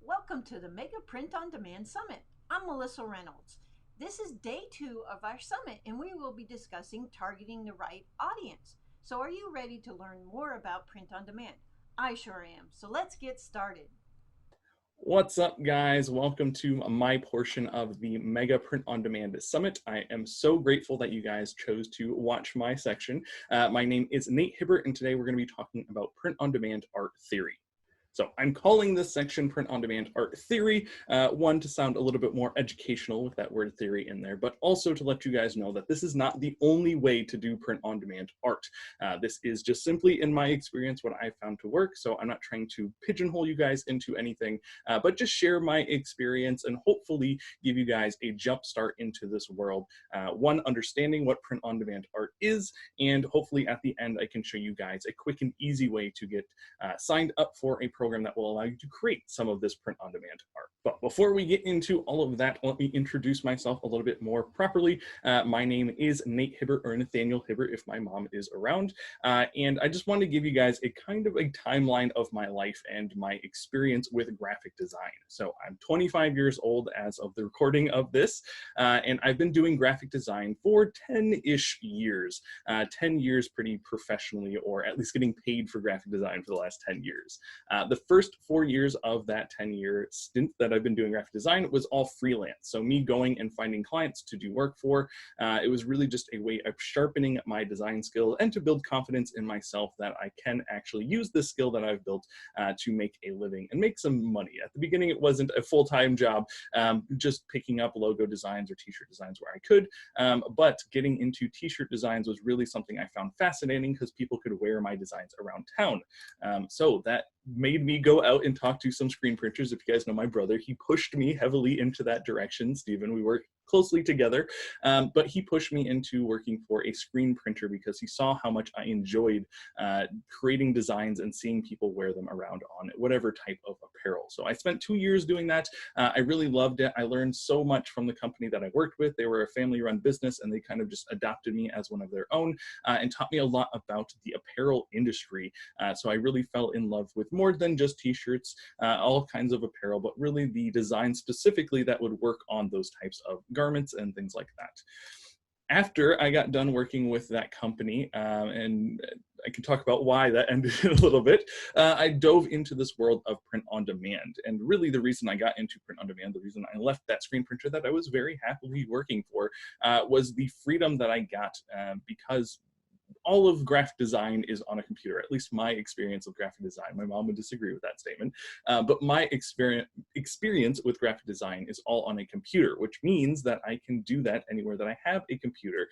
Welcome to the Mega Print on Demand Summit. I'm Melissa Reynolds. This is day 2 of our summit, and we will be discussing targeting the right audience. So are you ready to learn more about print on demand? I sure am. So let's get started. What's up, guys? Welcome to my portion of the Mega Print on Demand Summit. I am so grateful that you guys chose to watch my section. My name is Nate Hibbert, and today we're going to be talking about print on demand art theory. So I'm calling this section Print on Demand Art Theory, one, to sound a little bit more educational with that word theory in there, but also to let you guys know that this is not the only way to do print on demand art. This is just simply, in my experience, what I found to work. So I'm not trying to pigeonhole you guys into anything, but just share my experience and hopefully give you guys a jump start into this world. One, understanding what print on demand art is, and hopefully at the end I can show you guys a quick and easy way to get signed up for a program that will allow you to create some of this print on demand art. But before we get into all of that, let me introduce myself a little bit more properly. My name is Nate Hibbert, or Nathaniel Hibbert if my mom is around. And I just wanted to give you guys a kind of a timeline of my life and my experience with graphic design. So I'm 25 years old as of the recording of this, and I've been doing graphic design for 10-ish years. 10 years pretty professionally, or at least getting paid for graphic design for the last 10 years. The first 4 years of that 10-year stint that I've been doing graphic design was all freelance. So me going and finding clients to do work for, it was really just a way of sharpening my design skill and to build confidence in myself that I can actually use this skill that I've built to make a living and make some money. At the beginning, it wasn't a full-time job, just picking up logo designs or t-shirt designs where I could, but getting into t-shirt designs was really something I found fascinating because people could wear my designs around town. So that made me go out and talk to some screen printers. If you guys know my brother, he pushed me heavily into that direction. Stephen, we work closely together, but he pushed me into working for a screen printer because he saw how much I enjoyed creating designs and seeing people wear them around on whatever type of apparel. So I spent 2 years doing that. I really loved it. I learned so much from the company that I worked with. They were a family-run business, and they kind of just adopted me as one of their own and taught me a lot about the apparel industry. So I really fell in love with more than just t-shirts, all kinds of apparel, but really the design specifically that would work on those types of garments and things like that. After I got done working with that company, and I can talk about why that ended in a little bit, I dove into this world of print on demand. And really the reason I got into print on demand, the reason I left that screen printer that I was very happily working for, was the freedom that I got because all of graphic design is on a computer, at least my experience of graphic design. My mom would disagree with that statement, but my experience with graphic design is all on a computer, which means that I can do that anywhere that I have a computer,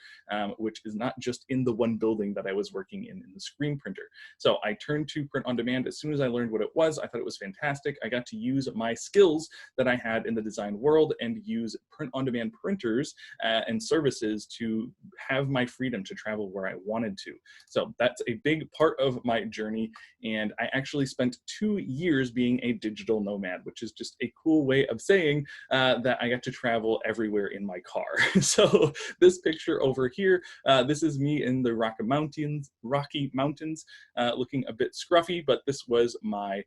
which is not just in the one building that I was working in the screen printer. So I turned to print on demand as soon as I learned what it was. I thought it was fantastic. I got to use my skills that I had in the design world and use print on demand printers and services to have my freedom to travel where I wanted to. So that's a big part of my journey, and I actually spent 2 years being a digital nomad, which is just a cool way of saying that I got to travel everywhere in my car. So this picture over here, this is me in the Rocky Mountains, looking a bit scruffy, but this was my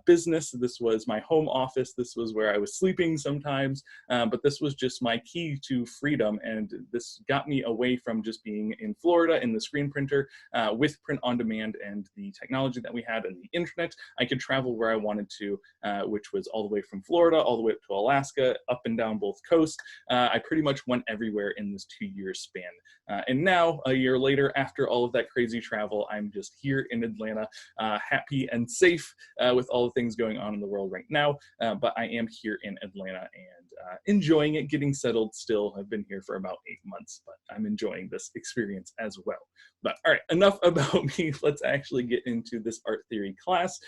business. This was my home office. This was where I was sleeping sometimes, but this was just my key to freedom, and this got me away from just being in Florida in the screen printer. With print on demand and the technology that we had and the internet, I could travel where I wanted to, which was all the way from Florida all the way up to Alaska, up and down both coasts. I pretty much went everywhere in this 2-year span. And now, a year later, after all of that crazy travel, I'm just here in Atlanta, happy and safe with all the things going on in the world right now. But I am here in Atlanta and enjoying it, getting settled still. I've been here for about 8 months, but I'm enjoying this experience as well. But all right, enough about me. Let's actually get into this art theory class.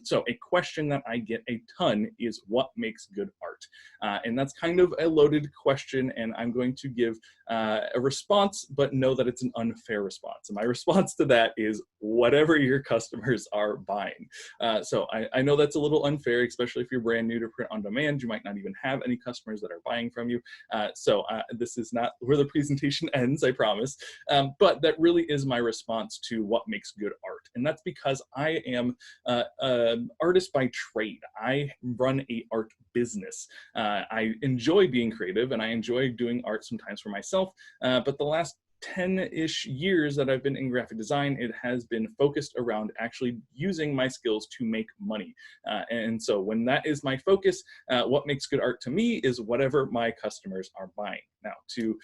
So a question that I get a ton is, what makes good art? And that's kind of a loaded question, and I'm going to give a response, but know that it's an unfair response. And my response to that is whatever your customers are buying. So I know that's a little unfair, especially if you're brand new to print on demand. You might not even have any customers that are buying from you. So this is not where the presentation ends, I promise. But that really is my response to what makes good art. And that's because I am an artist by trade. I run in a art business. I enjoy being creative and I enjoy doing art sometimes for myself, but the last 10-ish years that I've been in graphic design, it has been focused around actually using my skills to make money. And so when that is my focus, what makes good art to me is whatever my customers are buying. Now, to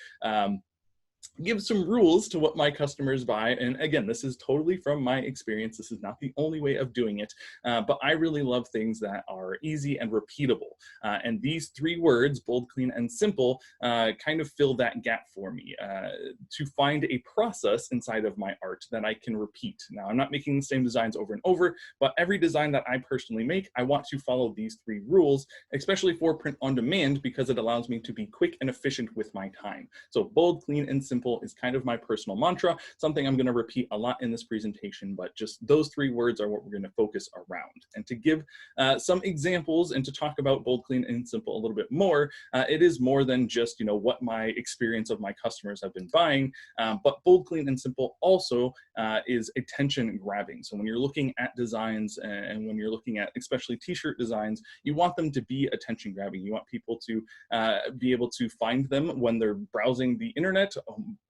give some rules to what my customers buy. And again, this is totally from my experience. This is not the only way of doing it, but I really love things that are easy and repeatable. And these 3 words, bold, clean, and simple, kind of fill that gap for me to find a process inside of my art that I can repeat. Now, I'm not making the same designs over and over, but every design that I personally make, I want to follow these 3 rules, especially for print on demand, because it allows me to be quick and efficient with my time. So bold, clean, and simple is kind of my personal mantra, something I'm going to repeat a lot in this presentation, but just those 3 words are what we're going to focus around. And to give some examples and to talk about bold, clean, and simple a little bit more, it is more than just, what my experience of my customers have been buying, but bold, clean, and simple also is attention grabbing. So when you're looking at designs and when you're looking at especially t-shirt designs, you want them to be attention grabbing. You want people to be able to find them when they're browsing the internet,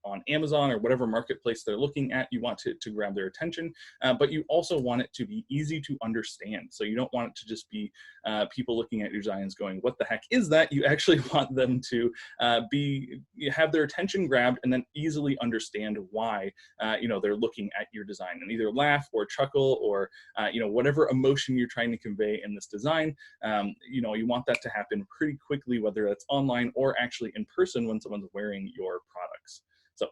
on Amazon or whatever marketplace they're looking at. You want to grab their attention, but you also want it to be easy to understand. So you don't want it to just be people looking at your designs going, what the heck is that? You actually want them to have their attention grabbed and then easily understand why they're looking at your design and either laugh or chuckle or whatever emotion you're trying to convey in this design. You want that to happen pretty quickly, whether that's online or actually in person when someone's wearing your products. So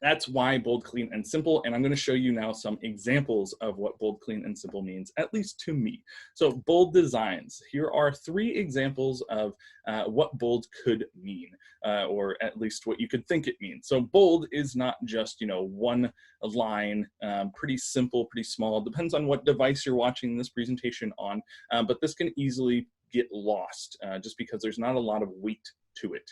that's why bold, clean, and simple. And I'm going to show you now some examples of what bold, clean, and simple means, at least to me. So bold designs. Here are 3 examples of what bold could mean, or at least what you could think it means. So bold is not just, one line, pretty simple, pretty small. It depends on what device you're watching this presentation on, but this can easily get lost just because there's not a lot of weight to it.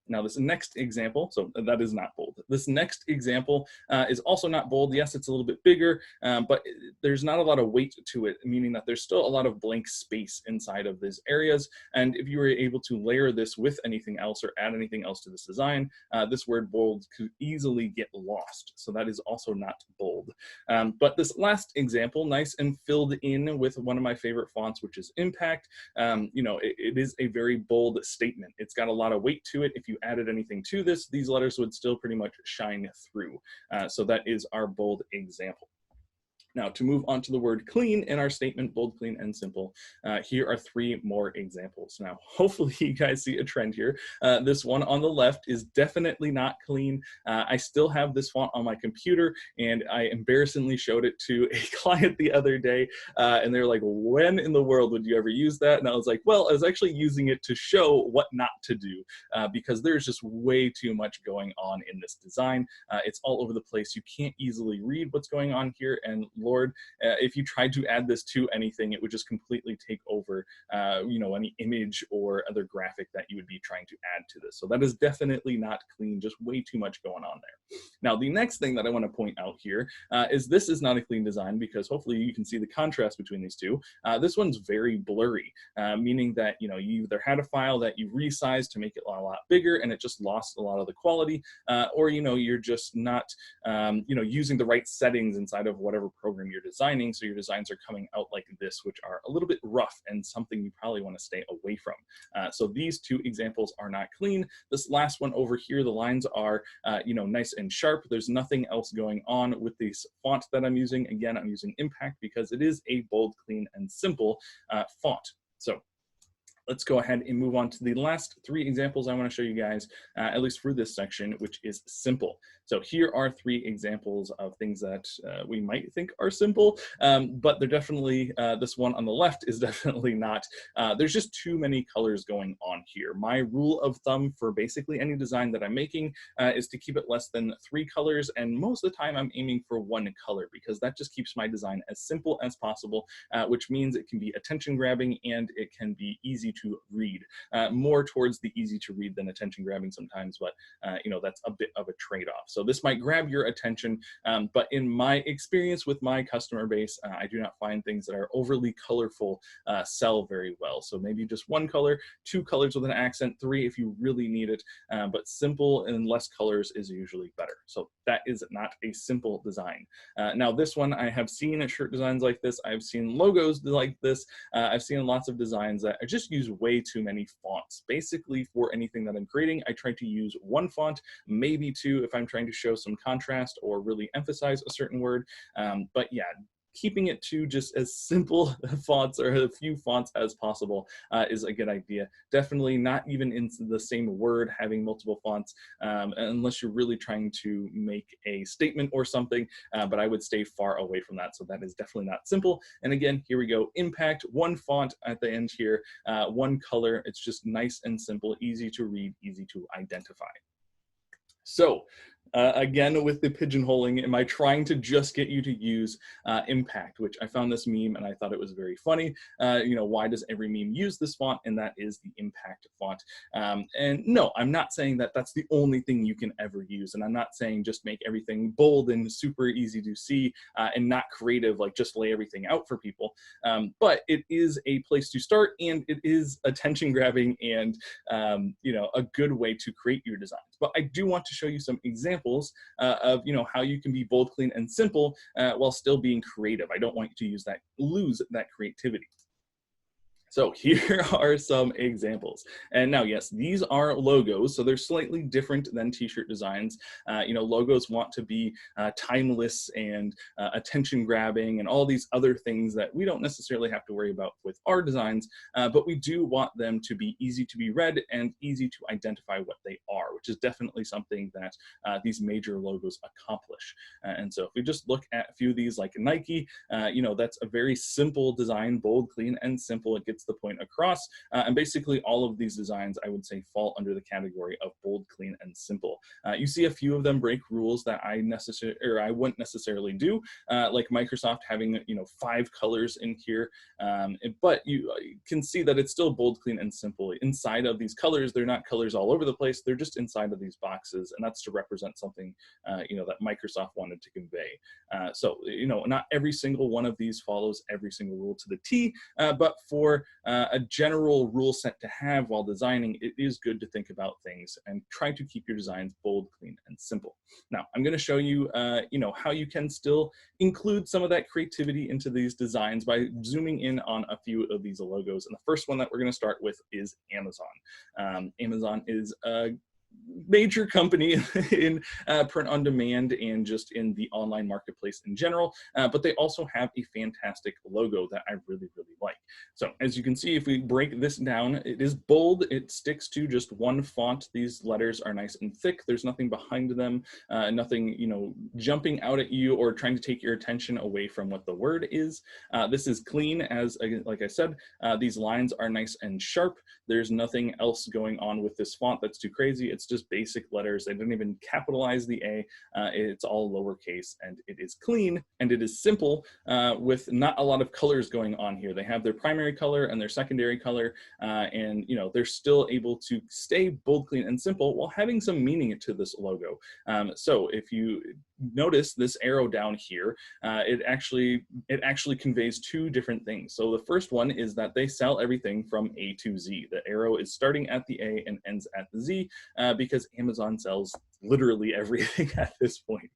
Now this next example, so that is not bold. This next example is also not bold. Yes, it's a little bit bigger, but there's not a lot of weight to it, meaning that there's still a lot of blank space inside of these areas. And if you were able to layer this with anything else or add anything else to this design, this word bold could easily get lost. So that is also not bold. But this last example, nice and filled in with one of my favorite fonts, which is Impact. It is a very bold statement. It's got a lot of weight to it. If you added anything to this, these letters would still pretty much shine through. So that is our bold example. Now, to move on to the word clean in our statement, bold, clean, and simple, here are 3 more examples. Now, hopefully you guys see a trend here. This one on the left is definitely not clean. I still have this font on my computer, and I embarrassingly showed it to a client the other day, and they're like, when in the world would you ever use that? And I was like, well, I was actually using it to show what not to do, because there's just way too much going on in this design. It's all over the place. You can't easily read what's going on here, and Lord, if you tried to add this to anything, it would just completely take over, any image or other graphic that you would be trying to add to this. So that is definitely not clean, just way too much going on there. Now, the next thing that I want to point out here is this is not a clean design because hopefully you can see the contrast between these two. This one's very blurry, meaning that, you either had a file that you resized to make it a lot bigger and it just lost a lot of the quality, or, you're just not, using the right settings inside of whatever program you're designing, so your designs are coming out like this, which are a little bit rough and something you probably want to stay away from. So these 2 examples are not clean. This last one over here, the lines are, nice and sharp. There's nothing else going on with this font that I'm using. Again, I'm using Impact because it is a bold, clean, and simple font. So let's go ahead and move on to the last 3 examples I want to show you guys, at least for this section, which is simple. So here are 3 examples of things that we might think are simple, but they're definitely, this one on the left is definitely not. There's just too many colors going on here. My rule of thumb for basically any design that I'm making is to keep it less than 3 colors, and most of the time I'm aiming for 1 color because that just keeps my design as simple as possible, which means it can be attention grabbing and it can be easy to read. More towards the easy to read than attention grabbing sometimes, but that's a bit of a trade-off. So this might grab your attention, but in my experience with my customer base, I do not find things that are overly colorful sell very well. So maybe just one color, two colors with an accent, three if you really need it, but simple and less colors is usually better. So that is not a simple design. Now this one, I have seen shirt designs like this. I've seen logos like this. I've seen lots of designs that I just use way too many fonts. Basically, for anything that I'm creating, I try to use one font, maybe two if I'm trying to show some contrast or really emphasize a certain word. But yeah, keeping it to just as simple fonts or a few fonts as possible is a good idea. Definitely not even in the same word having multiple fonts, unless you're really trying to make a statement or something, but I would stay far away from that. So that is definitely not simple. And again, here we go. Impact, one font at the end here, one color. It's just nice and simple, easy to read, easy to identify. So again, with the pigeonholing, am I trying to just get you to use impact, which I found this meme and I thought it was very funny. Why does every meme use this font? And that is the impact font. And no, I'm not saying that that's the only thing you can ever use. And I'm not saying just make everything bold and super easy to see and not creative, like just lay everything out for people. But it is a place to start, and it is attention grabbing and a good way to create your designs. But I do want to show you some examples of how you can be bold, clean, and simple while still being creative. I don't want you to lose that creativity. So here are some examples. And now, yes, these are logos, so they're slightly different than t-shirt designs. Logos want to be timeless and attention grabbing and all these other things that we don't necessarily have to worry about with our designs, but we do want them to be easy to be read and easy to identify what they are, which is definitely something that these major logos accomplish. And so if we just look at a few of these, like Nike, that's a very simple design, bold, clean, and simple. It gets the point across, and basically all of these designs I would say fall under the category of bold, clean, and simple. You see a few of them break rules that I wouldn't necessarily do, like Microsoft having 5 colors in here, but you can see that it's still bold, clean, and simple. Inside of these colors, they're not colors all over the place, they're just inside of these boxes, and that's to represent something that Microsoft wanted to convey. So not every single one of these follows every single rule to the T, but for a general rule set to have while designing, it is good to think about things and try to keep your designs bold, clean, and simple. Now, I'm going to show you, how you can still include some of that creativity into these designs by zooming in on a few of these logos. And the first one that we're going to start with is Amazon. Amazon is a major company in print on demand and just in the online marketplace in general, but they also have a fantastic logo that I really, really like. So as you can see, if we break this down, it is bold, it sticks to just one font. These letters are nice and thick, there's nothing behind them, nothing jumping out at you or trying to take your attention away from what the word is. This is clean, like I said, these lines are nice and sharp. There's nothing else going on with this font that's too crazy. It's just basic letters. They didn't even capitalize the A. It's all lowercase, and it is clean, and it is simple with not a lot of colors going on here. They have their primary color and their secondary color, and they're still able to stay bold, clean, and simple while having some meaning to this logo. So if you notice this arrow down here, it actually conveys 2 different things. So the first one is that they sell everything from A to Z. The arrow is starting at the A and ends at the Z, because Amazon sells literally everything at this point.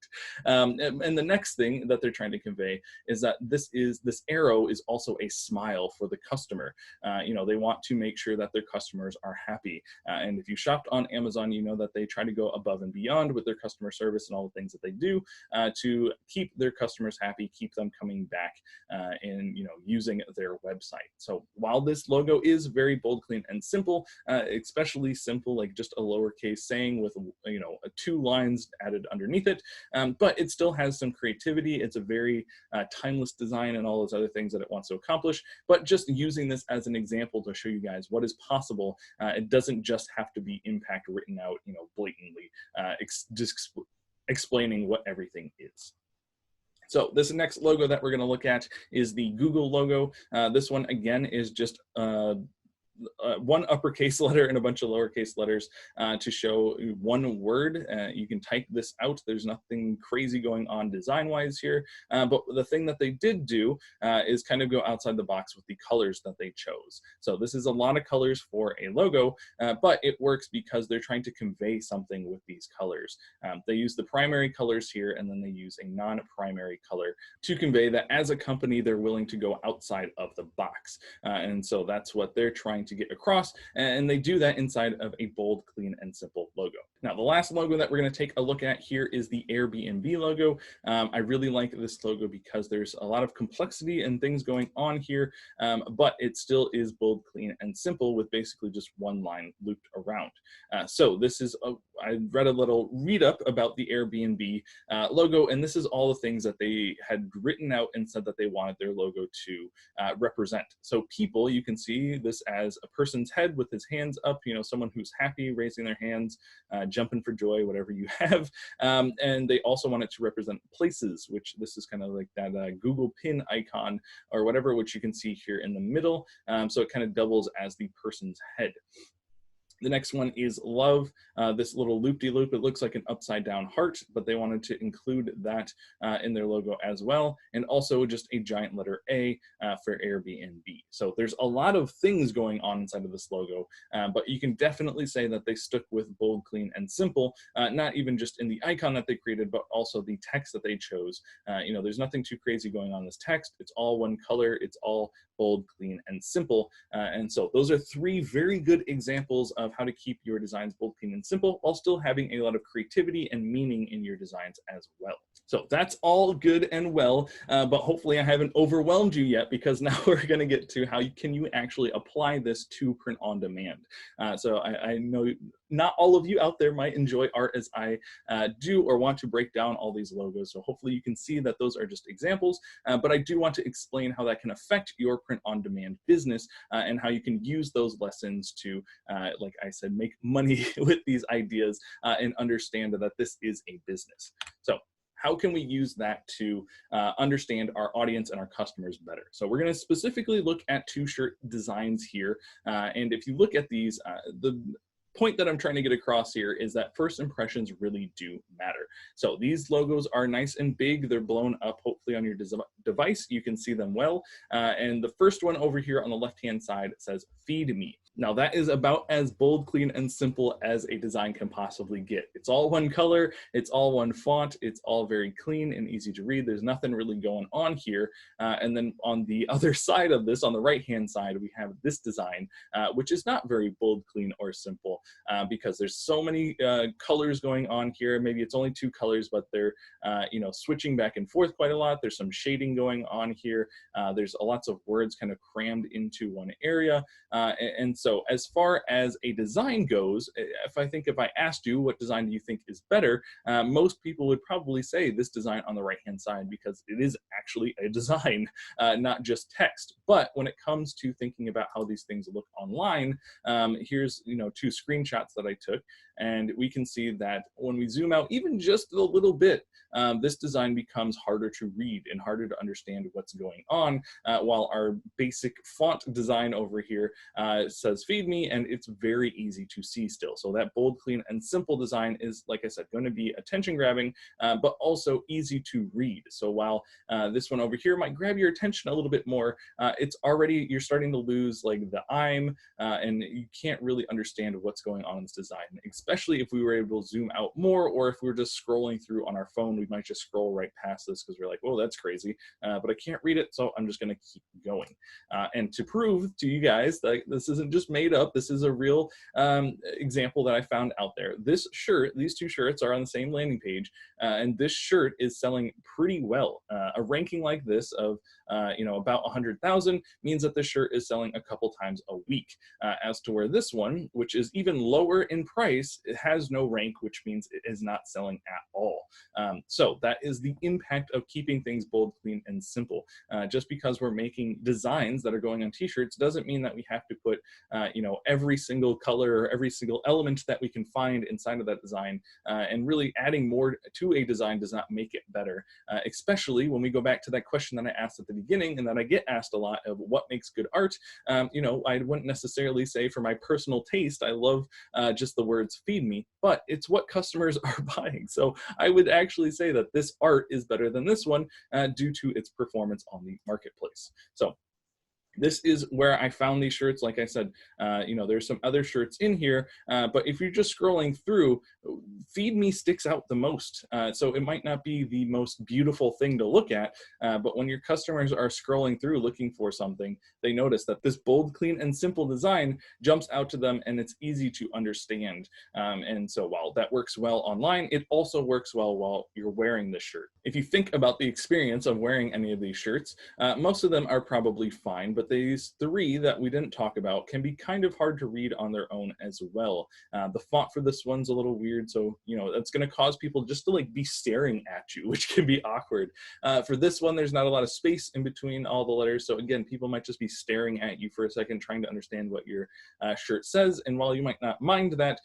And the next thing that they're trying to convey is that this arrow is also a smile for the customer. They want to make sure that their customers are happy. And if you shopped on Amazon, you know that they try to go above and beyond with their customer service and all the things that they do to keep their customers happy, keep them coming back and using their website. So while this logo is very bold, clean, and simple, especially simple, like just a lowercase saying with 2 lines added underneath it, but it still has some creativity. It's a very timeless design and all those other things that it wants to accomplish, but just using this as an example to show you guys what is possible. It doesn't just have to be impact written out blatantly, just explaining what everything is. So this next logo that we're going to look at is the Google logo. This one again is just one uppercase letter and a bunch of lowercase letters to show one word. You can type this out. There's nothing crazy going on design-wise here, but the thing that they did do is kind of go outside the box with the colors that they chose. So this is a lot of colors for a logo, but it works because they're trying to convey something with these colors. They use the primary colors here, and then they use a non-primary color to convey that as a company, they're willing to go outside of the box. And so that's what they're trying to get across, and they do that inside of a bold, clean, and simple logo. Now, the last logo that we're going to take a look at here is the Airbnb logo. I really like this logo because there's a lot of complexity and things going on here, but it still is bold, clean, and simple with basically just one line looped around. So this is, I read a little read up about the Airbnb logo, and this is all the things that they had written out and said that they wanted their logo to represent. So people, you can see this as a person's head with his hands up, you know, someone who's happy, raising their hands, jumping for joy, whatever you have. And they also want it to represent places, which this is kind of like that Google pin icon or whatever, which you can see here in the middle. So it kind of doubles as the person's head. The next one is love, this little loop-de-loop. It looks like an upside down heart, but they wanted to include that in their logo as well. And also just a giant letter A for Airbnb. So there's a lot of things going on inside of this logo, but you can definitely say that they stuck with bold, clean, and simple, not even just in the icon that they created, but also the text that they chose. You know, there's nothing too crazy going on in this text. It's all one color. It's all bold, clean, and simple. And so those are three very good examples of how to keep your designs bold, clean, and simple while still having a lot of creativity and meaning in your designs as well. So that's all good and well, but hopefully I haven't overwhelmed you yet, because now we're going to get to how can you actually apply this to print on demand. So I know not all of you out there might enjoy art as I do or want to break down all these logos. So hopefully you can see that those are just examples, but I do want to explain how that can affect your print on demand business and how you can use those lessons to, like I said, make money with these ideas and understand that this is a business. So how can we use that to understand our audience and our customers better? So we're going to specifically look at two shirt designs here. And if you look at these, the point that I'm trying to get across here is that first impressions really do matter. So these logos are nice and big. They're blown up, hopefully on your device. You can see them well. And the first one over here on the left-hand side says, "Feed me." Now that is about as bold, clean, and simple as a design can possibly get. It's all one color, it's all one font, it's all very clean and easy to read. There's nothing really going on here. And then on the other side of this, on the right-hand side, we have this design, which is not very bold, clean, or simple because there's so many colors going on here. Maybe it's only two colors, but they're you know, switching back and forth quite a lot. There's some shading going on here. There's lots of words kind of crammed into one area. And so as far as a design goes, if I asked you what design do you think is better, most people would probably say this design on the right-hand side, because it is actually a design, not just text. But when it comes to thinking about how these things look online, here's, you know, two screenshots that I took, and we can see that when we zoom out even just a little bit, this design becomes harder to read and harder to understand what's going on, while our basic font design over here says "Feed me," and it's very easy to see still. So that bold, clean, and simple design is, like I said, going to be attention grabbing, but also easy to read. So while this one over here might grab your attention a little bit more, it's already, you're starting to lose like the I'm, and you can't really understand what's going on in this design, especially if we were able to zoom out more, or if we were just scrolling through on our phone, we might just scroll right past this because we're like, oh, that's crazy, but I can't read it, so I'm just going to keep going. And to prove to you guys that this isn't just made up, this is a real example that I found out there. This shirt, these two shirts are on the same landing page, and this shirt is selling pretty well. A ranking like this of you know, about 100,000 means that this shirt is selling a couple times a week, as to where this one, which is even lower in price, this has no rank, which means it is not selling at all. So that is the impact of keeping things bold, clean, and simple. Just because we're making designs that are going on t-shirts doesn't mean that we have to put every single color or every single element that we can find inside of that design, and really adding more to a design does not make it better, especially when we go back to that question that I asked at the beginning and that I get asked a lot of what makes good art. I wouldn't necessarily say for my personal taste I love just the words feed me, but it's what customers are buying. So I would actually say that this art is better than this one due to its performance on the marketplace. So this is where I found these shirts. Like I said, there's some other shirts in here, but if you're just scrolling through, Feed Me sticks out the most. So it might not be the most beautiful thing to look at, but when your customers are scrolling through looking for something, they notice that this bold, clean, and simple design jumps out to them, and it's easy to understand. And so while that works well online, it also works well while you're wearing this shirt. If you think about the experience of wearing any of these shirts, most of them are probably fine, but these three that we didn't talk about can be kind of hard to read on their own as well. The font for this one's a little weird, so that's going to cause people just to like be staring at you, which can be awkward. For this one, there's not a lot of space in between all the letters, so again, people might just be staring at you for a second trying to understand what your shirt says. And while you might not mind that,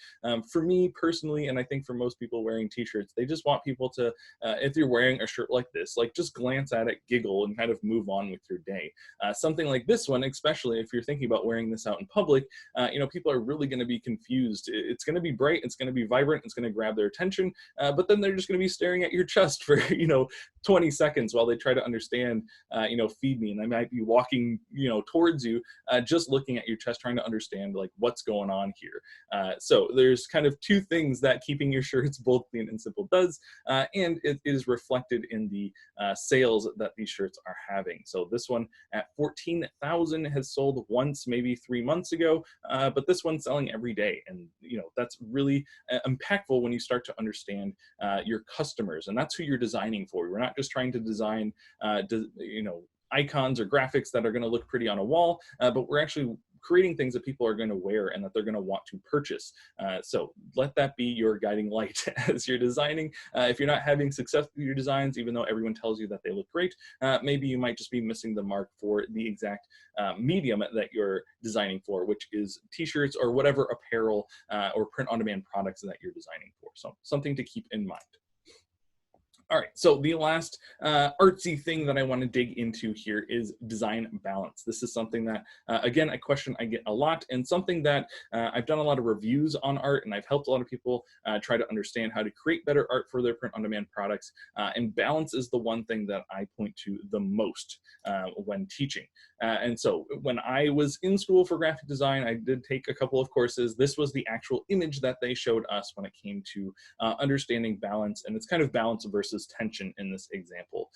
for me personally, and I think for most people wearing t-shirts, they just want people to, if you're wearing a shirt like this, like just glance at it, giggle, and kind of move on with your day. Something like this one, especially if you're thinking about wearing this out in public, people are really going to be confused. It's going to be bright, it's going to be vibrant, it's going to grab their attention, but then they're just going to be staring at your chest for 20 seconds while they try to understand feed me, and they might be walking towards you, just looking at your chest trying to understand like what's going on here. So there's kind of two things that keeping your shirts bold, clean, and simple does, and it is reflected in the sales that these shirts are having. So this one at 14,000 has sold once, maybe 3 months ago, but this one's selling every day, and that's really impactful when you start to understand your customers, and that's who you're designing for. We're not just trying to design icons or graphics that are going to look pretty on a wall, but we're actually creating things that people are going to wear and that they're going to want to purchase. So let that be your guiding light as you're designing. If you're not having success with your designs, even though everyone tells you that they look great, maybe you might just be missing the mark for the exact medium that you're designing for, which is t-shirts or whatever apparel or print-on-demand products that you're designing for. So something to keep in mind. All right, so the last artsy thing that I want to dig into here is design balance. This is something that, again, a question I get a lot, and something that I've done a lot of reviews on art, and I've helped a lot of people try to understand how to create better art for their print-on-demand products, and balance is the one thing that I point to the most when teaching. And so when I was in school for graphic design, I did take a couple of courses. This was the actual image that they showed us when it came to understanding balance, and it's kind of balance versus tension in this example.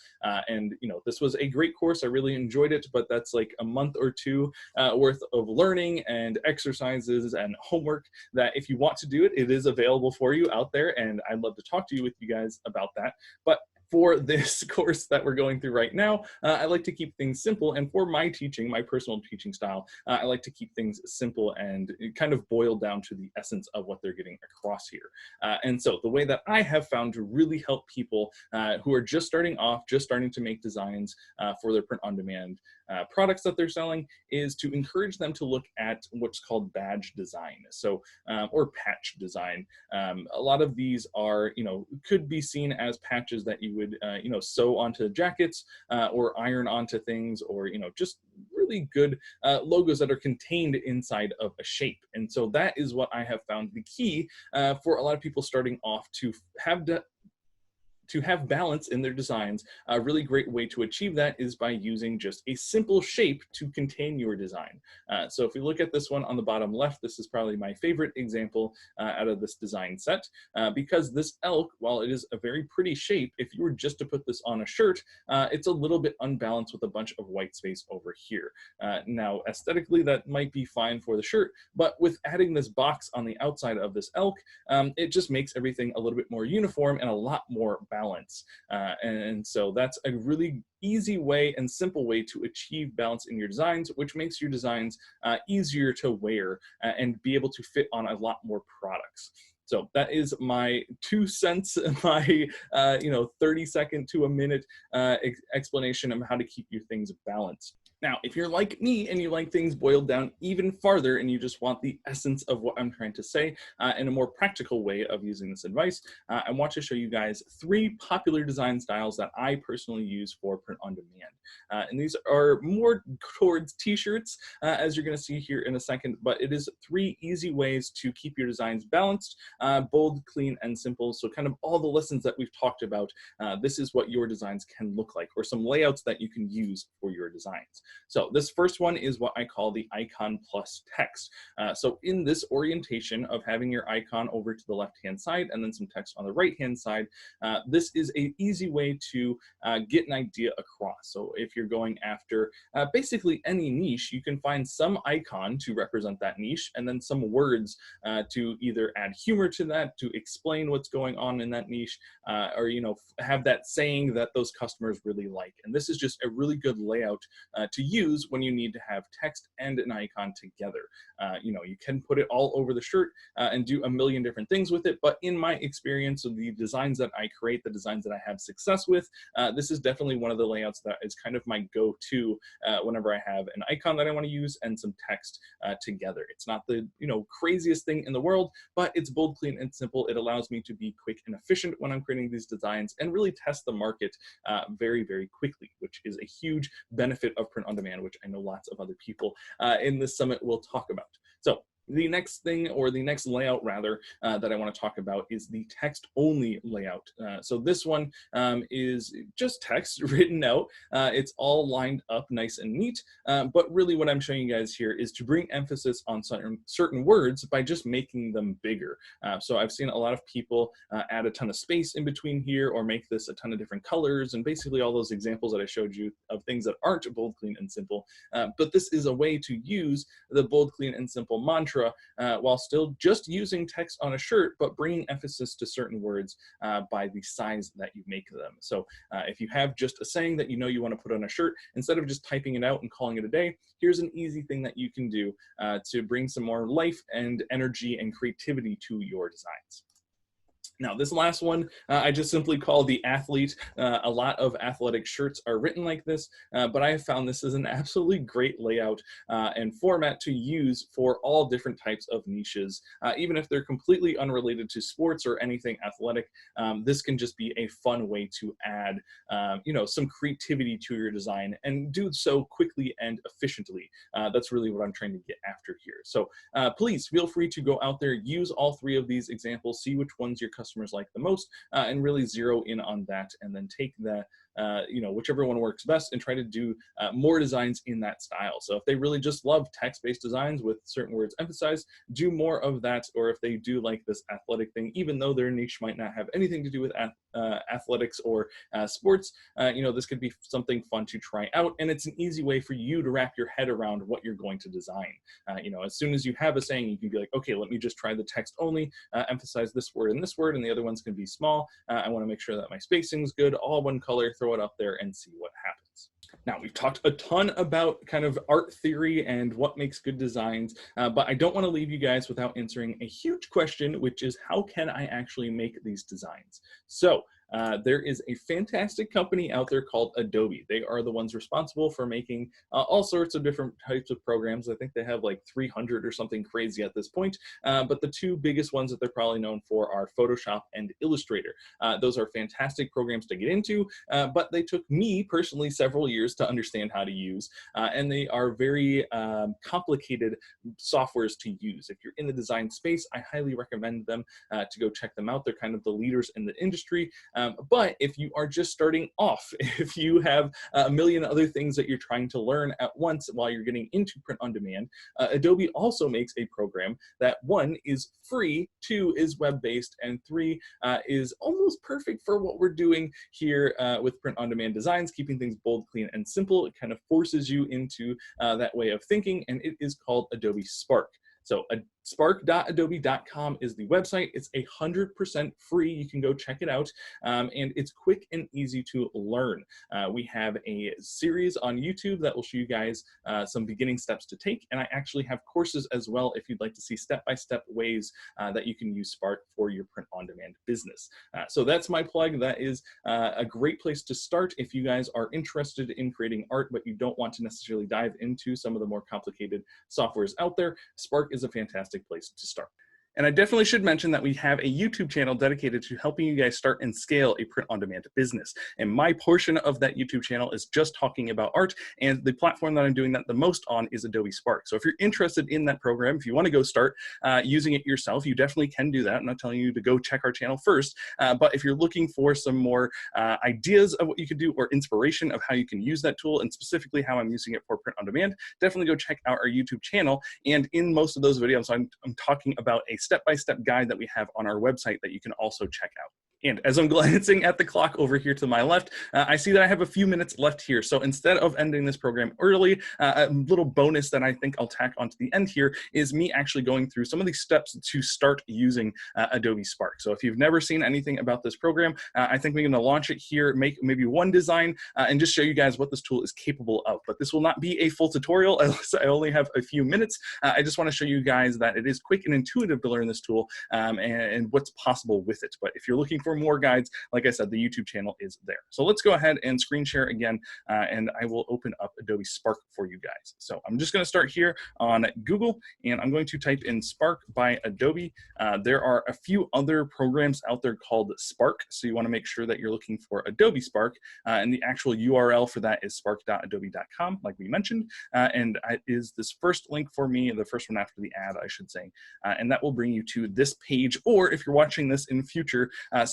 And this was a great course. I really enjoyed it, but that's like a month or two worth of learning and exercises and homework that if you want to do it, it is available for you out there, and I'd love to talk to you with you guys about that. But for this course that we're going through right now, I like to keep things simple. And for my teaching, my personal teaching style, I like to keep things simple and kind of boil down to the essence of what they're getting across here. And so the way that I have found to really help people who are just starting off, just starting to make designs for their print-on-demand products that they're selling, is to encourage them to look at what's called badge design, so or patch design. A lot of these are, could be seen as patches that you would, sew onto jackets or iron onto things, or just really good logos that are contained inside of a shape. And so that is what I have found the key for a lot of people starting off to have balance in their designs. A really great way to achieve that is by using just a simple shape to contain your design. So if we look at this one on the bottom left, this is probably my favorite example out of this design set, because this elk, while it is a very pretty shape, if you were just to put this on a shirt, it's a little bit unbalanced with a bunch of white space over here. Now, aesthetically, that might be fine for the shirt, but with adding this box on the outside of this elk, it just makes everything a little bit more uniform and a lot more balanced. And so that's a really easy way and simple way to achieve balance in your designs, which makes your designs easier to wear and be able to fit on a lot more products. So that is my 2 cents, my 30-second to a minute explanation of how to keep your things balanced. Now, if you're like me and you like things boiled down even farther and you just want the essence of what I'm trying to say in a more practical way of using this advice, I want to show you guys 3 popular design styles that I personally use for print on demand. And these are more towards t-shirts, as you're going to see here in a second, but it is 3 easy ways to keep your designs balanced, bold, clean, and simple. So kind of all the lessons that we've talked about, this is what your designs can look like, or some layouts that you can use for your designs. So this first one is what I call the icon plus text. So in this orientation of having your icon over to the left-hand side and then some text on the right-hand side, this is an easy way to get an idea across. So if you're going after basically any niche, you can find some icon to represent that niche and then some words to either add humor to that, to explain what's going on in that niche, or have that saying that those customers really like. And this is just a really good layout to use when you need to have text and an icon together. You can put it all over the shirt and do a million different things with it, but in my experience of the designs that I create, the designs that I have success with, this is definitely one of the layouts that is kind of my go-to whenever I have an icon that I want to use and some text together. It's not the craziest thing in the world, but it's bold, clean, and simple. It allows me to be quick and efficient when I'm creating these designs and really test the market very, very quickly, which is a huge benefit of print on demand, which I know lots of other people in this summit will talk about. So the next thing, or the next layout rather, that I want to talk about is the text only layout. So this one is just text written out. It's all lined up nice and neat, but really what I'm showing you guys here is to bring emphasis on certain words by just making them bigger. So I've seen a lot of people add a ton of space in between here, or make this a ton of different colors, and basically all those examples that I showed you of things that aren't bold, clean, and simple. But this is a way to use the bold, clean, and simple mantra while still just using text on a shirt, but bringing emphasis to certain words by the size that you make them. So if you have just a saying that you want to put on a shirt, instead of just typing it out and calling it a day, here's an easy thing that you can do to bring some more life and energy and creativity to your designs. Now, this last one, I just simply call the athlete. A lot of athletic shirts are written like this, but I have found this is an absolutely great layout and format to use for all different types of niches. Even if they're completely unrelated to sports or anything athletic, this can just be a fun way to add, some creativity to your design and do so quickly and efficiently. That's really what I'm trying to get after here. So please feel free to go out there, use all 3 of these examples, see which ones your customers like the most, and really zero in on that, and then take the whichever one works best and try to do more designs in that style. So if they really just love text-based designs with certain words emphasized, do more of that. Or if they do like this athletic thing, even though their niche might not have anything to do with athletics or sports, this could be something fun to try out. And it's an easy way for you to wrap your head around what you're going to design. As soon as you have a saying, you can be like, okay, let me just try the text only, emphasize this word, and the other one's going to be small. I want to make sure that my spacing's good, all one color, throw it up there and see what happens. Now, we've talked a ton about kind of art theory and what makes good designs, but I don't want to leave you guys without answering a huge question, which is how can I actually make these designs? So there is a fantastic company out there called Adobe. They are the ones responsible for making all sorts of different types of programs. I think they have like 300 or something crazy at this point, but the 2 biggest ones that they're probably known for are Photoshop and Illustrator. Those are fantastic programs to get into, but they took me personally several years to understand how to use, and they are very complicated softwares to use. If you're in the design space, I highly recommend them to go check them out. They're kind of the leaders in the industry. But if you are just starting off, if you have a million other things that you're trying to learn at once while you're getting into print on demand, Adobe also makes a program that 1 is free, 2 is web-based, and 3 is almost perfect for what we're doing here with print on demand designs, keeping things bold, clean, and simple. It kind of forces you into that way of thinking, and it is called Adobe Spark. So Spark.adobe.com is the website. It's 100% free. You can go check it out, and it's quick and easy to learn. We have a series on YouTube that will show you guys some beginning steps to take, and I actually have courses as well if you'd like to see step-by-step ways that you can use Spark for your print-on-demand business. So that's my plug. That is a great place to start if you guys are interested in creating art, but you don't want to necessarily dive into some of the more complicated softwares out there. Spark is a fantastic place to start. And I definitely should mention that we have a YouTube channel dedicated to helping you guys start and scale a print-on-demand business. And my portion of that YouTube channel is just talking about art, and the platform that I'm doing that the most on is Adobe Spark. So if you're interested in that program, if you want to go start using it yourself, you definitely can do that. I'm not telling you to go check our channel first, but if you're looking for some more ideas of what you could do or inspiration of how you can use that tool, and specifically how I'm using it for print-on-demand, definitely go check out our YouTube channel. And in most of those videos, I'm talking about a step-by-step guide that we have on our website that you can also check out. And as I'm glancing at the clock over here to my left, I see that I have a few minutes left here. So instead of ending this program early, a little bonus that I think I'll tack onto the end here is me actually going through some of these steps to start using Adobe Spark. So if you've never seen anything about this program, I think we're going to launch it here, make maybe one design, and just show you guys what this tool is capable of. But this will not be a full tutorial, unless I only have a few minutes. I just want to show you guys that it is quick and intuitive to learn this tool and what's possible with it. But if you're looking for more guides, like I said, the YouTube channel is there. So let's go ahead and screen share again, and I will open up Adobe Spark for you guys. So I'm just going to start here on Google, and I'm going to type in Spark by Adobe. There are a few other programs out there called Spark, so you want to make sure that you're looking for Adobe Spark, and the actual URL for that is spark.adobe.com, like we mentioned, and is this first link for me, the first one after the ad, I should say, and that will bring you to this page, or if you're watching this in future,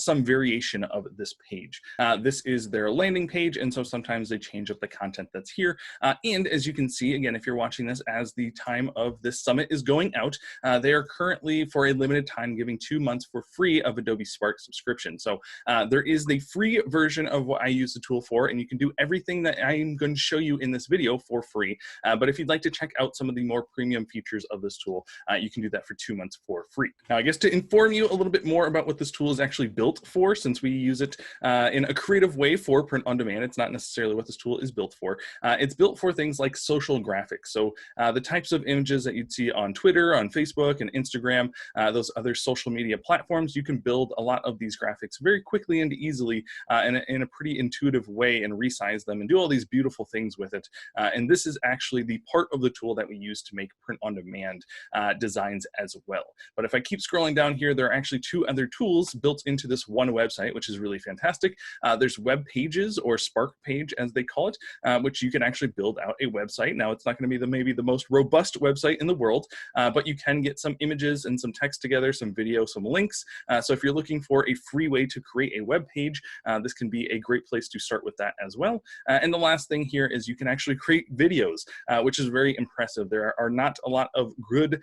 some variation of this page. This is their landing page, and so sometimes they change up the content that's here. And as you can see, again, if you're watching this as the time of this summit is going out, they are currently, for a limited time, giving 2 months for free of Adobe Spark subscription. So there is the free version of what I use the tool for, and you can do everything that I'm going to show you in this video for free. But if you'd like to check out some of the more premium features of this tool, you can do that for 2 months for free. Now, I guess to inform you a little bit more about what this tool is actually built for, since we use it in a creative way for print on demand, it's not necessarily what this tool is built for. It's built for things like social graphics. So the types of images that you'd see on Twitter, on Facebook, and Instagram, those other social media platforms, you can build a lot of these graphics very quickly and easily in a pretty intuitive way, and resize them and do all these beautiful things with it. And this is actually the part of the tool that we use to make print on demand designs as well. But if I keep scrolling down here, there are actually 2 other tools built into this one website, which is really fantastic. There's web pages, or Spark page as they call it, which you can actually build out a website. Now, it's not going to be maybe the most robust website in the world, but you can get some images and some text together, some video, some links. So if you're looking for a free way to create a web page, this can be a great place to start with that as well. And the last thing here is you can actually create videos, which is very impressive. There are not a lot of good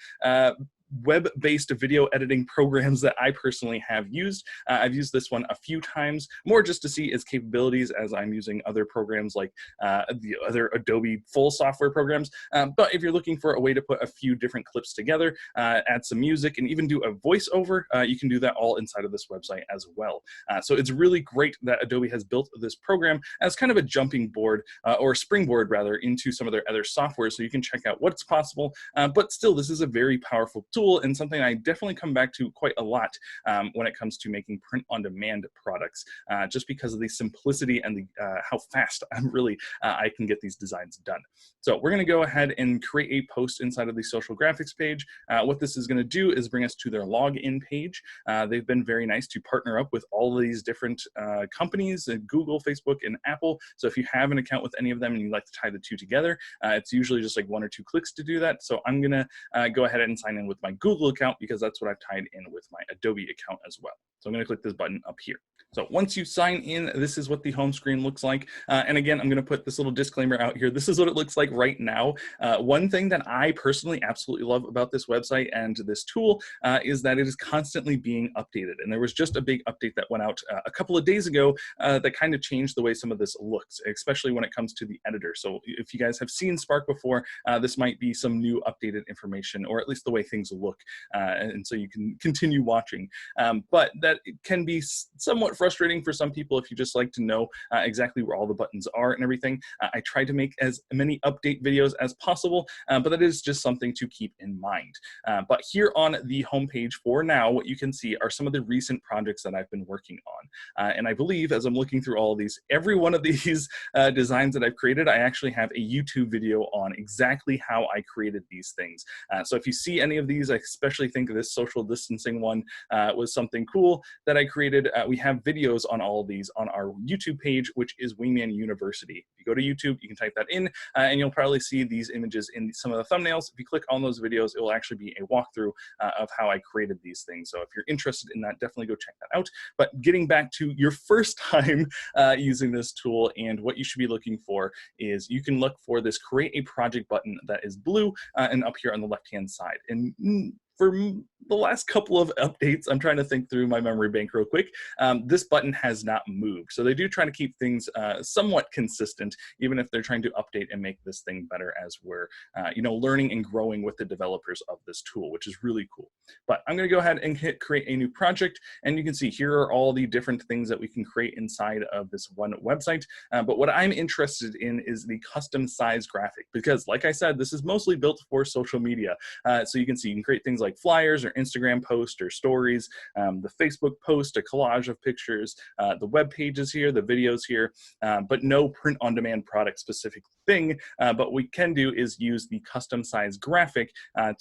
web-based video editing programs that I personally have used. I've used this one a few times, more just to see its capabilities, as I'm using other programs like the other Adobe full software programs. But if you're looking for a way to put a few different clips together, add some music, and even do a voiceover, you can do that all inside of this website as well. So it's really great that Adobe has built this program as kind of a jumping board, or a springboard rather, into some of their other software, so you can check out what's possible. But still, this is a very powerful tool, and something I definitely come back to quite a lot when it comes to making print-on-demand products, just because of the simplicity and the how fast I can get these designs done. So we're going to go ahead and create a post inside of the social graphics page. What this is going to do is bring us to their login page. They've been very nice to partner up with all of these different companies, Google, Facebook, and Apple. So if you have an account with any of them and you'd like to tie the two together, it's usually just like 1 or 2 clicks to do that. So I'm going to go ahead and sign in with my Google account, because that's what I've tied in with my Adobe account as well. So I'm going to click this button up here. So once you sign in, this is what the home screen looks like. And again, I'm going to put this little disclaimer out here. This is what it looks like right now. One thing that I personally absolutely love about this website and this tool is that it is constantly being updated. And there was just a big update that went out a couple of days ago that kind of changed the way some of this looks, especially when it comes to the editor. So if you guys have seen Spark before, this might be some new updated information, or at least the way things look. And so you can continue watching. But that can be somewhat frustrating for some people if you just like to know exactly where all the buttons are and everything. I try to make as many update videos as possible, but that is just something to keep in mind. But here on the homepage for now, what you can see are some of the recent projects that I've been working on. And I believe as I'm looking through all of these, every one of these designs that I've created, I actually have a YouTube video on exactly how I created these things. So if you see any of these, I especially think this social distancing one was something cool that I created. We have videos on all of these on our YouTube page, which is Wingman University. If you go to YouTube, you can type that in, and you'll probably see these images in some of the thumbnails. If you click on those videos, it will actually be a walkthrough of how I created these things. So if you're interested in that, definitely go check that out. But getting back to your first time using this tool, and what you should be looking for is you can look for this create a project button that is blue and up here on the left-hand side. And for the last couple of updates, I'm trying to think through my memory bank real quick, this button has not moved. So they do try to keep things somewhat consistent, even if they're trying to update and make this thing better as we're learning and growing with the developers of this tool, which is really cool. But I'm going to go ahead and hit create a new project, and you can see here are all the different things that we can create inside of this one website. But what I'm interested in is the custom size graphic, because like I said, this is mostly built for social media. So you can see you can create things like flyers or Instagram posts or stories, the Facebook post, a collage of pictures, the web pages here, the videos here, but no print-on-demand product-specific thing. But what we can do is use the custom size graphic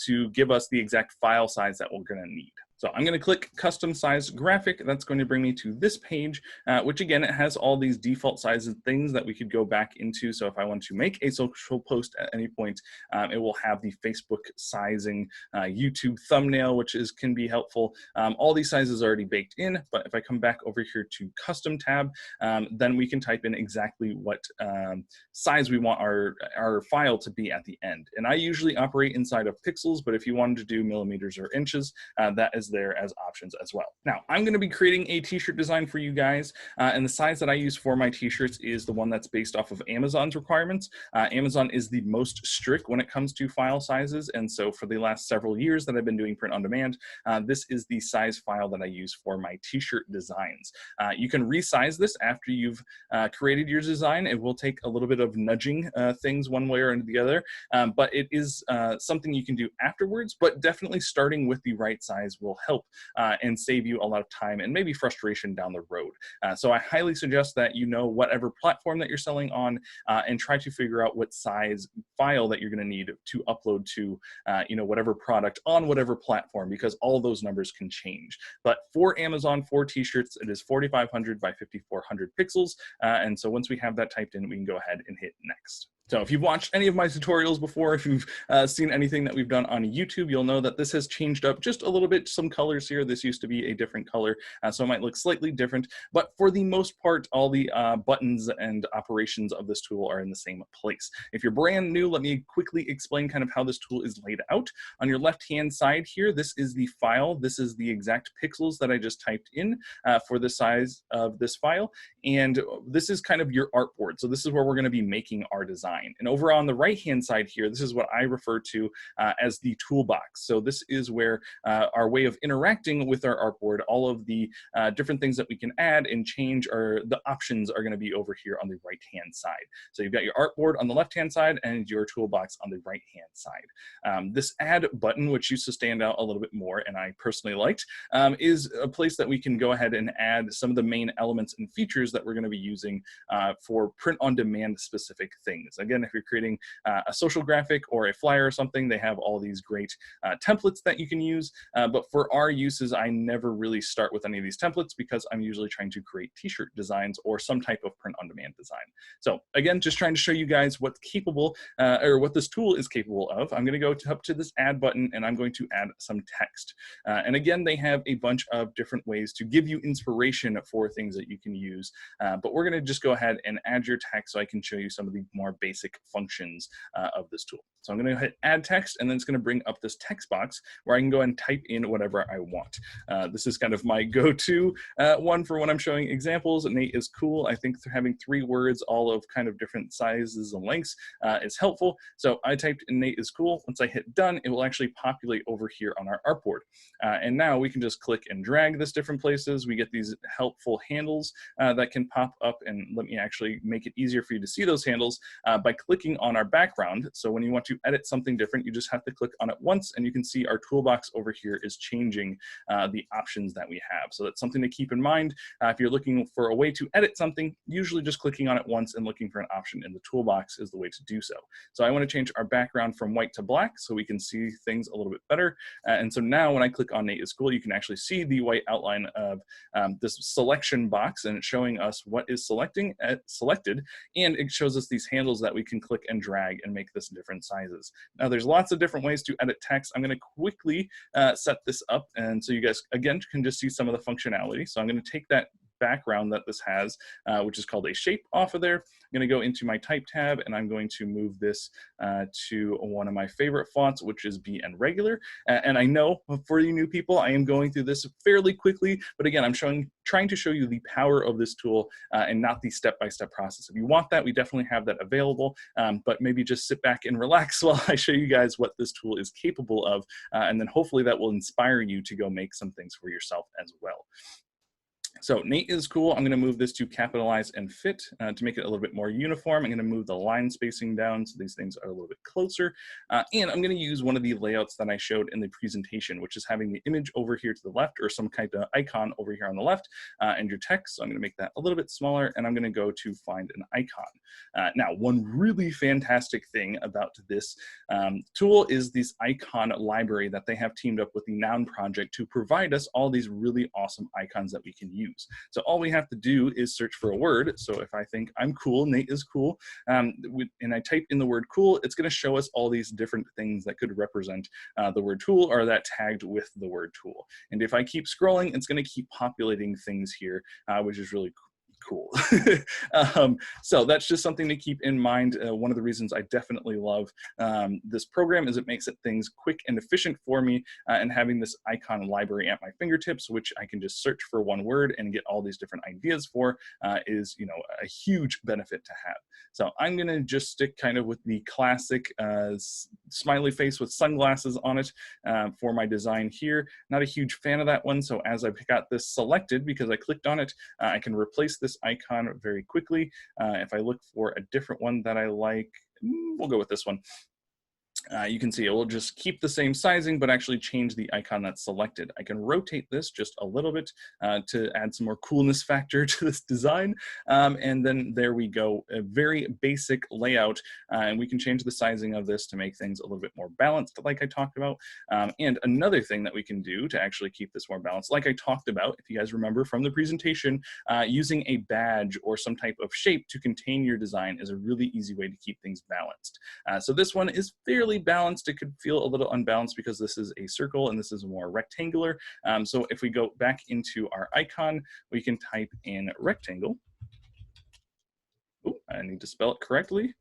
to give us the exact file size that we're going to need. So I'm going to click custom size graphic. That's going to bring me to this page, which again, it has all these default sizes things that we could go back into. So if I want to make a social post at any point, it will have the Facebook sizing, YouTube thumbnail, which can be helpful. All these sizes are already baked in, but if I come back over here to custom tab, then we can type in exactly what size we want our file to be at the end. And I usually operate inside of pixels, but if you wanted to do millimeters or inches, that is there as options as well. Now, I'm going to be creating a t-shirt design for you guys, and the size that I use for my t-shirts is the one that's based off of Amazon's requirements. Amazon is the most strict when it comes to file sizes, and so for the last several years that I've been doing print on demand, this is the size file that I use for my t-shirt designs. You can resize this after you've created your design. It will take a little bit of nudging things one way or the other, but it is something you can do afterwards, but definitely starting with the right size will help and save you a lot of time and maybe frustration down the road. So I highly suggest that you know whatever platform that you're selling on and try to figure out what size file that you're going to need to upload to whatever product on whatever platform, because all those numbers can change. But for Amazon, for t-shirts, it is 4,500 by 5,400 pixels. And so once we have that typed in, we can go ahead and hit next. So if you've watched any of my tutorials before, if you've seen anything that we've done on YouTube, you'll know that this has changed up just a little bit, some colors here. This used to be a different color, so it might look slightly different. But for the most part, all the buttons and operations of this tool are in the same place. If you're brand new, let me quickly explain kind of how this tool is laid out. On your left-hand side here, this is the file. This is the exact pixels that I just typed in for the size of this file. And this is kind of your artboard. So this is where we're going to be making our design. And over on the right-hand side here, this is what I refer to as the toolbox. So this is where our way of interacting with our artboard, all of the different things that we can add and change, the options are going to be over here on the right-hand side. So you've got your artboard on the left-hand side and your toolbox on the right-hand side. This add button, which used to stand out a little bit more, and I personally liked, is a place that we can go ahead and add some of the main elements and features that we're going to be using for print-on-demand specific things. Again, if you're creating a social graphic or a flyer or something, they have all these great templates that you can use. But for our uses, I never really start with any of these templates because I'm usually trying to create t-shirt designs or some type of print-on-demand design. So again, just trying to show you guys what's capable or what this tool is capable of. I'm going to go up to this add button and I'm going to add some text. And again, they have a bunch of different ways to give you inspiration for things that you can use. But we're going to just go ahead and add your text so I can show you some of the more basic functions of this tool. So I'm going to hit add text, and then it's going to bring up this text box where I can go ahead and type in whatever I want. This is kind of my go-to one for when I'm showing examples. Nate is cool. I think having 3 words, all of kind of different sizes and lengths, is helpful. So I typed in Nate is cool. Once I hit done, it will actually populate over here on our artboard. And now we can just click and drag this different places. We get these helpful handles that can pop up, and let me actually make it easier for you to see those handles by clicking on our background. So when you want to edit something different, you just have to click on it once, and you can see our toolbox over here is changing the options that we have. So that's something to keep in mind. If you're looking for a way to edit something, usually just clicking on it once and looking for an option in the toolbox is the way to do so. So I want to change our background from white to black so we can see things a little bit better. And so now when I click on Nate is cool, you can actually see the white outline of this selection box, and it's showing us what is selected, and it shows us these handles that we can click and drag and make this different sizes. Now there's lots of different ways to edit text. I'm going to quickly set this up, and so you guys again can just see some of the functionality. So I'm going to take that background that this has, which is called a shape, off of there. I'm going to go into my type tab, and I'm going to move this to one of my favorite fonts, which is BN Regular. And I know for you new people, I am going through this fairly quickly, but again, I'm trying to show you the power of this tool and not the step-by-step process. If you want that, we definitely have that available, but maybe just sit back and relax while I show you guys what this tool is capable of, and then hopefully that will inspire you to go make some things for yourself as well. So Nate is cool. I'm going to move this to capitalize and fit to make it a little bit more uniform. I'm going to move the line spacing down so these things are a little bit closer. And I'm going to use one of the layouts that I showed in the presentation, which is having the image over here to the left, or some kind of icon over here on the left, and your text. So I'm going to make that a little bit smaller, and I'm going to go to find an icon. Now, one really fantastic thing about this tool is this icon library that they have teamed up with the Noun Project to provide us all these really awesome icons that we can use. So all we have to do is search for a word. So if I think I'm cool, Nate is cool, and I type in the word cool, it's going to show us all these different things that could represent the word tool, or that tagged with the word tool. And if I keep scrolling, it's going to keep populating things here, which is really cool. So that's just something to keep in mind. One of the reasons I definitely love this program is it makes things quick and efficient for me, and having this icon library at my fingertips, which I can just search for one word and get all these different ideas for, is, you know, a huge benefit to have. So I'm going to just stick kind of with the classic smiley face with sunglasses on it for my design here. Not a huge fan of that one. So as I've got this selected, because I clicked on it, I can replace this icon very quickly. If I look for a different one that I like, we'll go with this one. You can see it will just keep the same sizing, but actually change the icon that's selected. I can rotate this just a little bit to add some more coolness factor to this design. And then there we go, a very basic layout. And we can change the sizing of this to make things a little bit more balanced, like I talked about. And another thing that we can do to actually keep this more balanced, like I talked about, if you guys remember from the presentation, using a badge or some type of shape to contain your design is a really easy way to keep things balanced. So this one is fairly balanced. It could feel a little unbalanced because this is a circle and this is more rectangular. So if we go back into our icon, we can type in rectangle. Oh, I need to spell it correctly.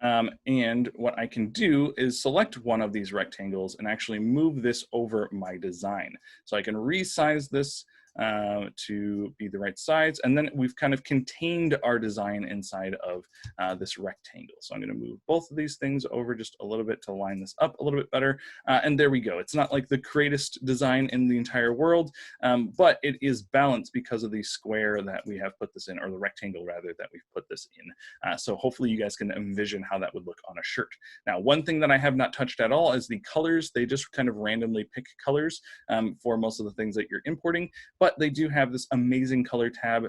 And what I can do is select one of these rectangles and actually move this over my design. So I can resize this to be the right size, and then we've kind of contained our design inside of this rectangle. So I'm going to move both of these things over just a little bit to line this up a little bit better, and there we go. It's not like the greatest design in the entire world, but it is balanced because of the square that we have put this in, or the rectangle rather, that we've put this in. So hopefully you guys can envision how that would look on a shirt. Now, one thing that I have not touched at all is the colors. They just kind of randomly pick colors for most of the things that you're importing, but but they do have this amazing color tab.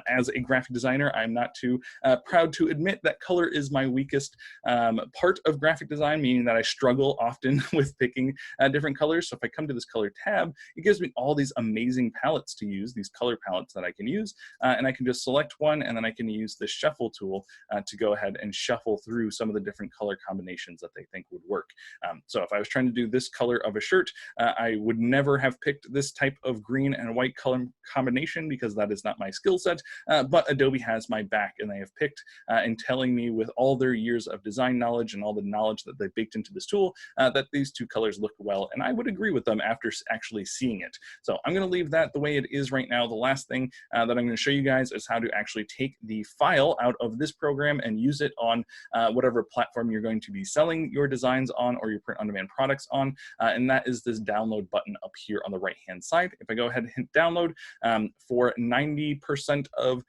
As a graphic designer, I'm not too proud to admit that color is my weakest part of graphic design, meaning that I struggle often with picking different colors. So if I come to this color tab, it gives me all these amazing palettes to use, these color palettes that I can use, and I can just select one, and then I can use the shuffle tool to go ahead and shuffle through some of the different color combinations that they think would work. So if I was trying to do this color of a shirt, I would never have picked this type of green and white color combination because that is not my skill set, but Adobe has my back, and they have picked and telling me with all their years of design knowledge and all the knowledge that they've baked into this tool that these two colors look well, and I would agree with them after actually seeing it. So I'm going to leave that the way it is right now. The last thing that I'm going to show you guys is how to actually take the file out of this program and use it on whatever platform you're going to be selling your designs on or your print-on-demand products on, and that is this download button up here on the right-hand side. If I go ahead and hit download, for 90% of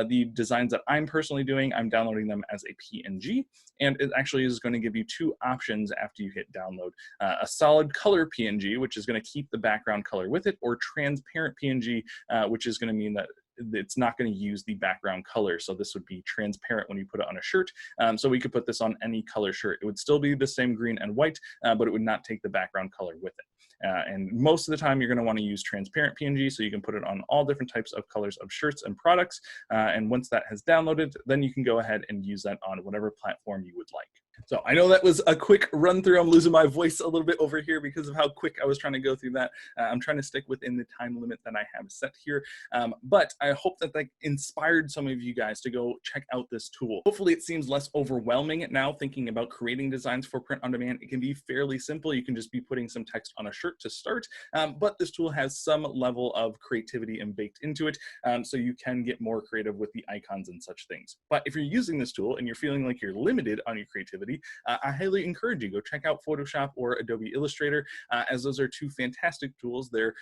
the designs that I'm personally doing, I'm downloading them as a PNG, and it actually is going to give you two options after you hit download. A solid color PNG, which is going to keep the background color with it, or transparent PNG, which is going to mean that it's not going to use the background color. So this would be transparent when you put it on a shirt. So we could put this on any color shirt. It would still be the same green and white, but it would not take the background color with it. And most of the time you're going to want to use transparent PNG, so you can put it on all different types of colors of shirts and products. And once that has downloaded, then you can go ahead and use that on whatever platform you would like. So I know that was a quick run through. I'm losing my voice a little bit over here because of how quick I was trying to go through that. I'm trying to stick within the time limit that I have set here. But I hope that that inspired some of you guys to go check out this tool. Hopefully it seems less overwhelming now thinking about creating designs for print on demand. It can be fairly simple. You can just be putting some text on a shirt to start, but this tool has some level of creativity baked into it, so you can get more creative with the icons and such things. But if you're using this tool and you're feeling like you're limited on your creativity, I highly encourage you go check out Photoshop or Adobe Illustrator, as those are two fantastic tools. They're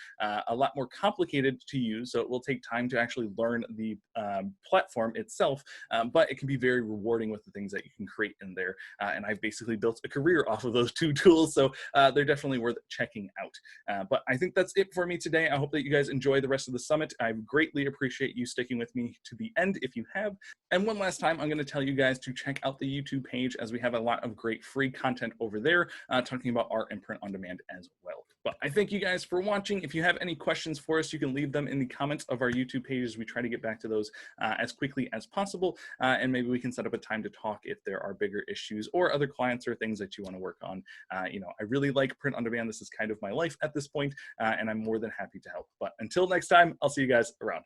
a lot more complicated to use, so it will take time to actually learn the platform itself, but it can be very rewarding with the things that you can create in there. And I've basically built a career off of those two tools, so they're definitely worth checking out. But I think that's it for me today. I hope that you guys enjoy the rest of the summit. I greatly appreciate you sticking with me to the end if you have. And one last time, I'm going to tell you guys to check out the YouTube page, as we have a lot of great free content over there talking about art and print on demand as well. But I thank you guys for watching. If you have any questions for us, you can leave them in the comments of our YouTube pages. We try to get back to those as quickly as possible, and maybe we can set up a time to talk if there are bigger issues or other clients or things that you want to work on. I really like print on demand. This is kind of my life at this point, and I'm more than happy to help. But until next time, I'll see you guys around.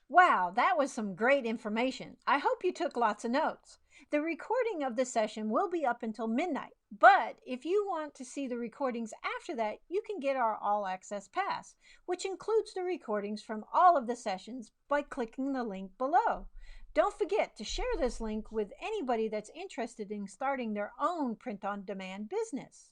Wow, that was some great information. I hope you took lots of notes. The recording of the session will be up until midnight, but if you want to see the recordings after that, you can get our All Access Pass, which includes the recordings from all of the sessions by clicking the link below. Don't forget to share this link with anybody that's interested in starting their own print-on-demand business.